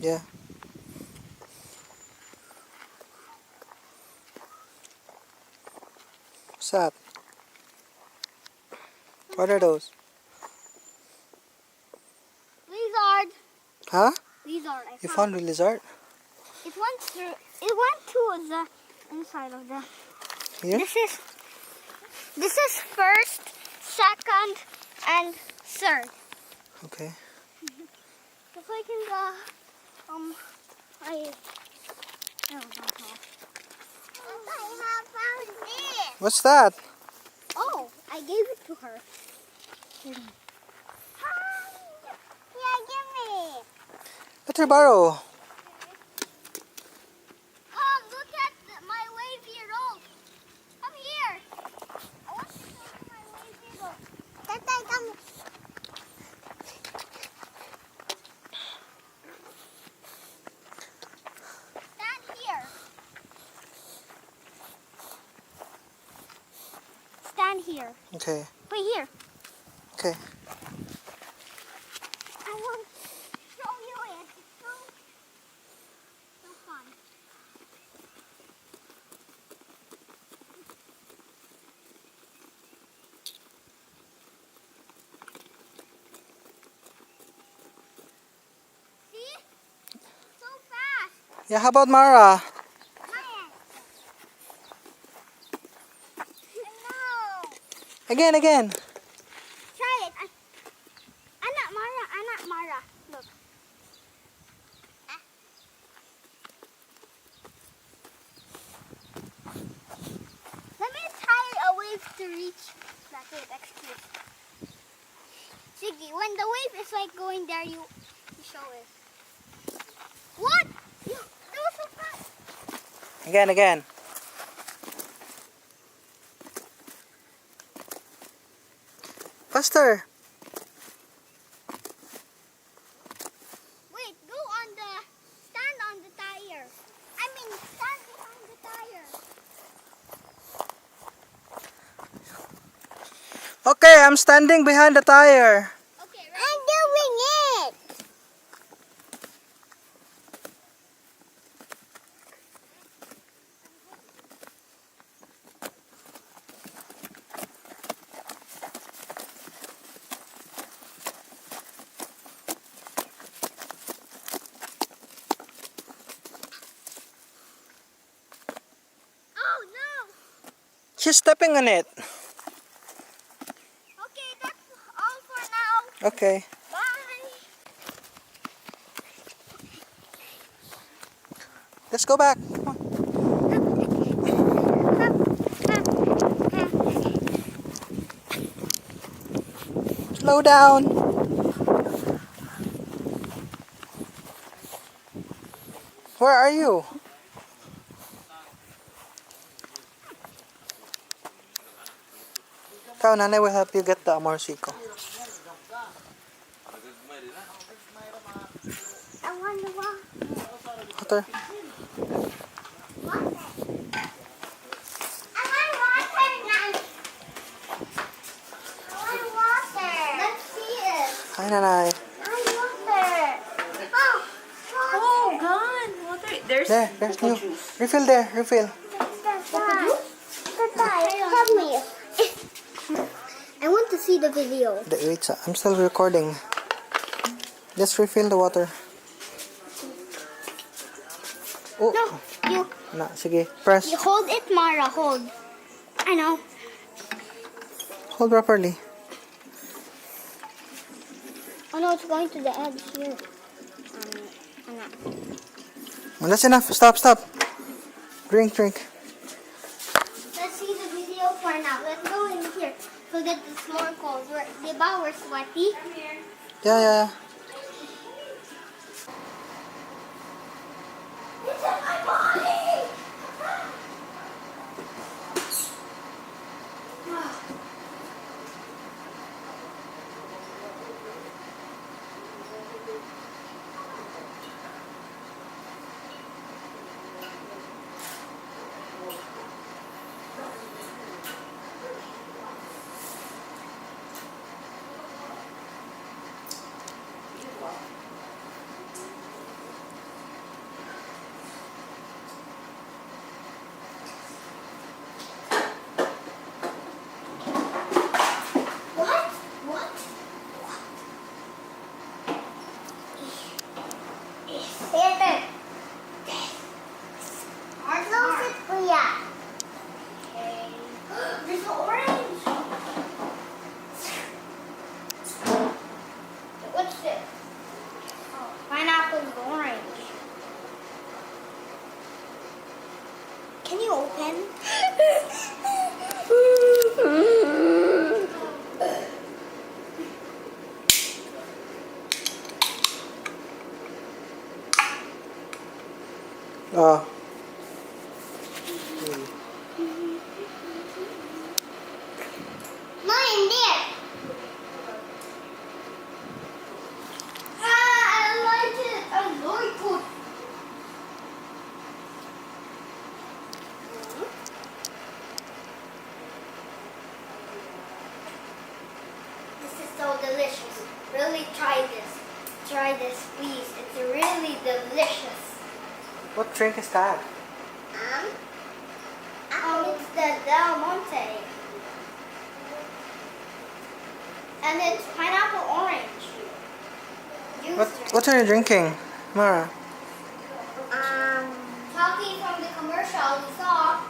Yeah. What's that? What are those? Lizard. Huh? Lizard. You found a lizard? It went through. It went to the inside of the. Here? This is first, second, and third. Okay. Just like in the I don't know. I have found this. What's that? Oh, I gave it to her. Yeah, give me. Let her borrow. Look at my wavy rope. Come here. I want to show you my wavy rope. Tata, come. Stand here. Stand here. Okay. Wait here. Okay. I want to show you it. It's so fun. See? So fast. Yeah, how about Mara? No. Again. Try it. Anak Mara. Look. Let me tie a wave to reach that wave. Excuse. Siggy, when the wave is like going there, you show it. What? That was so fast. Again. Faster. Wait, stand on the tire. Stand behind the tire. Okay, I'm standing behind the tire. Okay, right. I'm doing it. Oh no. She's stepping on it. Okay, that's all for now. Okay. Bye. Let's go back. Come on. Slow down. Where are you? Ikaw, nanay will help you get the amorsico. I want to walk. Water. I want water, Nan. I want water. Let's see it. Hi, nanay. I want water. Oh, God. Water. There's There's new. Refill there, refill. Help me. I want to see the video. Wait, I'm still recording. Just refill the water. Oh. No, you Sige, press. hold it, Mara. Hold. I know. Hold properly. Oh no, it's going to the edge here. Well, that's enough. Stop. Drink. Let's see the video for now. Let's go in here. Forget it's more cold. We're sweaty. Yeah. It's in my body! This is so delicious. Really try this. Try this, please. It's really delicious. What drink is that? It's the Del Monte. And it's pineapple orange. Juice. What are you drinking, Mara? Talking from the commercial we saw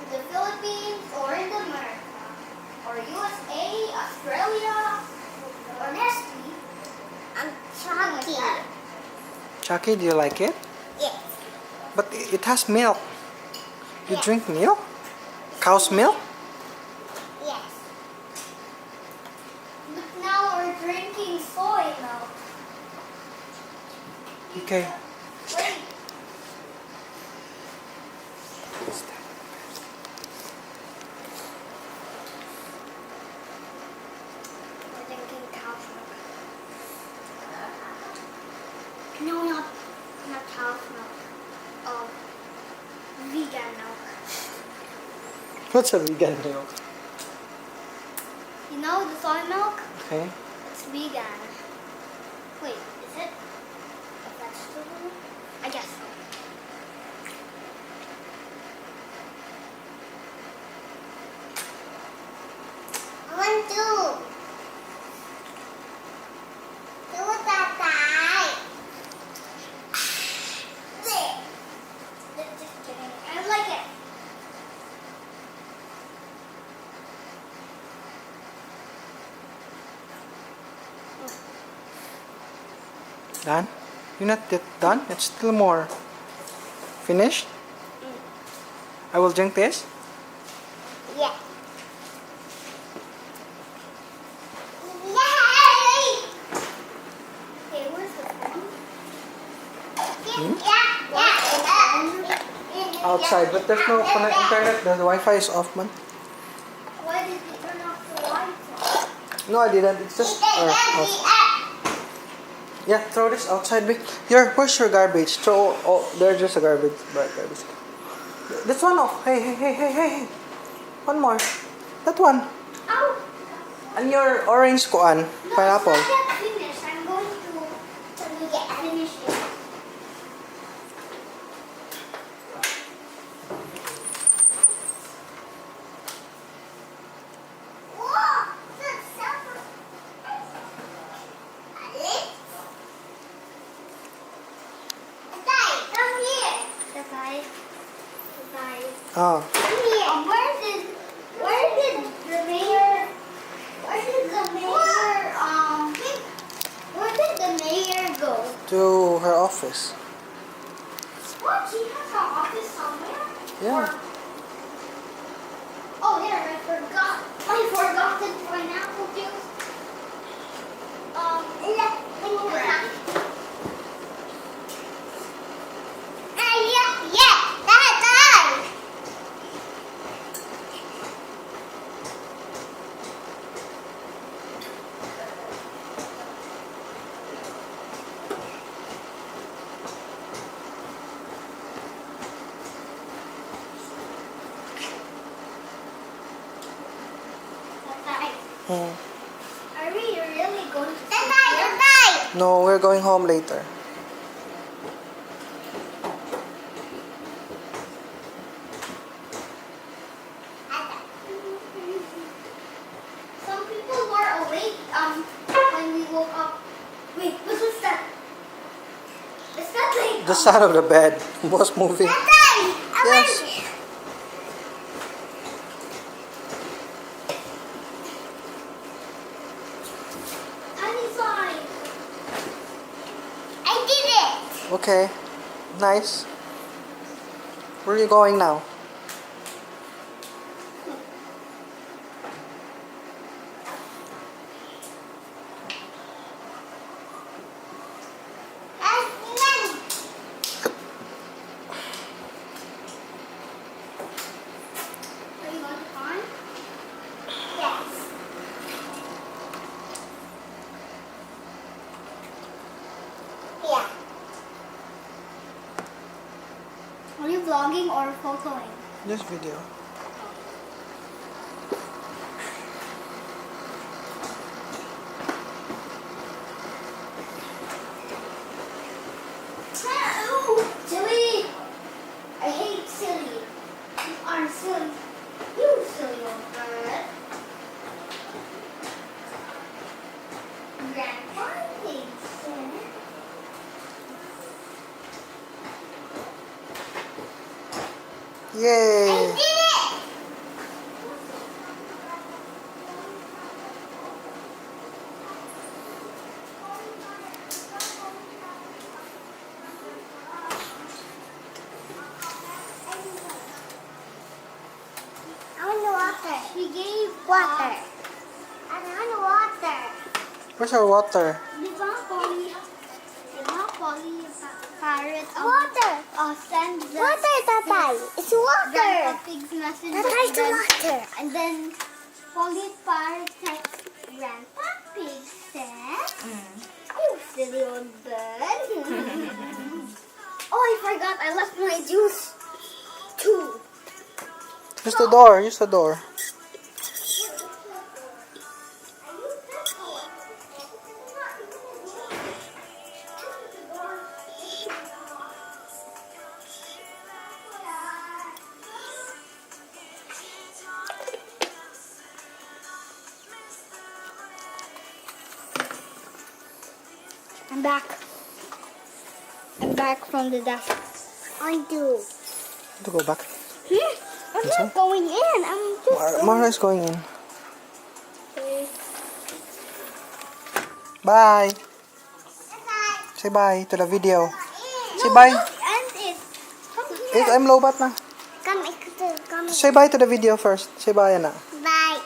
in the Philippines or in America or USA, Australia, or Nestle. Chucky. Chucky, do you like it? Yes. But it has milk. You Yes. drink milk? Cow's milk? Yes. But now we're drinking soy milk. Okay. Wait. We're drinking cow's milk. No, not cow's milk. Vegan milk. What's a vegan milk? You know the soy milk? Okay. It's vegan. Wait, is it a vegetable? I guess so. I want to. Do that. Just kidding. I like it. Done? You're not yet done? It's still more. Finished? I will drink this. Yeah. Yay! Okay, where's the phone? Outside, but there's no internet. The Wi-Fi is off, man. Why did you turn off the Wi-Fi? No, I didn't. It's just off. Yeah, throw this outside. Where's your garbage? Throw. Oh, there's just a garbage. Garbage. This one off. Hey. One more. That one. Oh! And your orange kuan. No, Pineapple. it's not yet finished. I'm going to get finished it. Whoa! That's so come here. The guy. Oh. Come here. Where did the mayor go? To her office. What? She has an office somewhere? Yeah. Oh, there, I forgot the pineapple juice. That. Hmm. Are we really going to No, we're going home later. Some people were awake when we woke up. Wait, what was that? Is that like The side of the bed was moving. Yes. I did it. Okay. Nice. Where are you going now? Are you going to farm? Yes. Yeah. Are you vlogging or photoing? This video. Yay! did it! I want the water. She gave water. I want the water. Where's our water? Parrot water. Send the water, Tatay. It's water. Grandpa Pig's message. Tatay, it's water. And then Polly Parrot texts Grandpa Pig said, "Oh, silly old bird." Oh, I forgot. I left my juice too. Use the door. Use the door. I'm back. I'm back from the desk. I do. To go back. I'm not going in. I'm just Mara is going in. Bye. Say bye to the video. Say bye. And it. Come here. I'm lobat na. Come. Say bye to the video first. Say bye, Anna. Bye.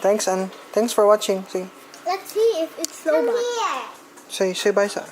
Thanks, and thanks for watching. See. Let's see if it's slow. Come here. Say bye sa.